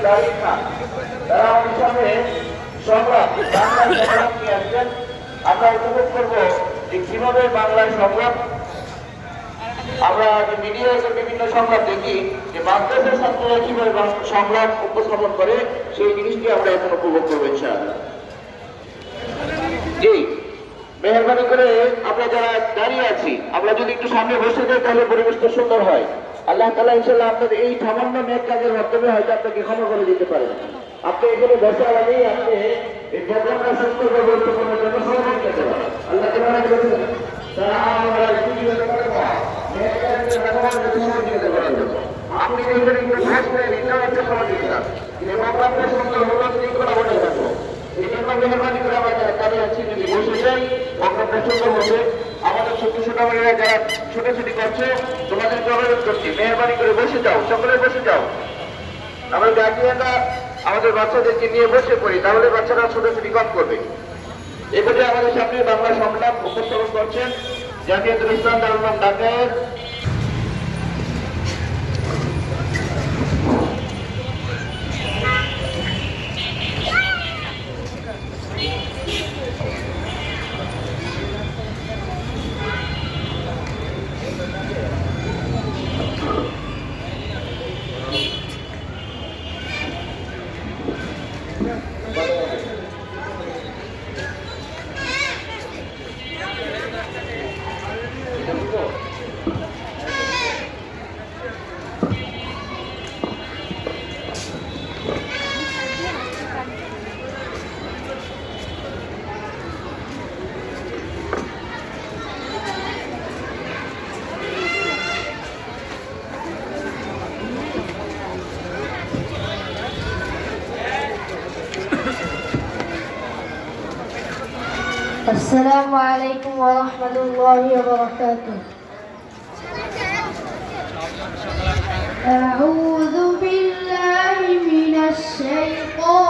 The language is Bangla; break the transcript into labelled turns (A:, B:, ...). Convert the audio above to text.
A: দাঁড়িয়ে খান, তারা আমাদের সামনে সংগ্রাম বাংলায় সংগ্রাম নিয়ে আসছেন। আমরা উপভোগ করবো যে কিভাবে বাংলায় সংগ্রাম, আমরা যে মিডিয়াতে বিভিন্ন সংগ্রাম দেখি যে মাদ্রাসা ছাত্ররা কিভাবে সংগ্রাম উপস্থাপন করে, সেই জিনিসটি আমরা এখন উপভোগ করবো ইনশাআল্লাহ। জি, মেহরবানি করে আমরা যারা দাঁড়িয়ে আছি, আমরা যদি একটু সামনে বসে যাই তাহলে পরিবেশটা সুন্দর হয়। আল্লাহ তাআলা ইনশাআল্লাহ আপনাদের এই সামান্য নেক কাজের মাধ্যমে হয়তো আপনাকে ক্ষমা করে দিতে পারেন। আপনি এখানে বসার আগেই আপনি এই প্রোগ্রামটা সুন্দরভাবে গুরুত্বপূর্ণ জন্য সহযোগিতা করবেন। আল্লাহ তাআলা বলেছেন তারা আমরা জীবিত করবো নেক কাজের মাধ্যমে সহযোগিতা করবেন। আপনি এখানে একটু বসে এটা হচ্ছে সহযোগিতা। এই প্রোগ্রামটা সুন্দর হলো ঠিক করে বলে থাকবো। এই জন্য মেহরবানি করে আমরা যারা দাঁড়িয়ে আছি যদি বসে যাই প্রোগ্রামটা সুন্দর হবে। আমাদের ছোট ছোট মেয়েরা যারা ছোটাছুটি করছে তোমাদেরকে অনুরোধ করছি মেহরবানি করে বসে যাও, সকলে বসে যাও। আমরা গার্জিয়ানরা আমাদের বাচ্চাদেরকে নিয়ে বসে পড়ি, তাহলে বাচ্চারা ছোটাছুটি কম করবে। এবারে আমাদের সামনে বাংলা সংলাপ উপস্থাপন করছেন জামিয়াতুল ইসলাম দারুল উলুম ঢাকার
B: السلام عليكم ورحمة الله وبركاته. أعوذ بالله من الشيطان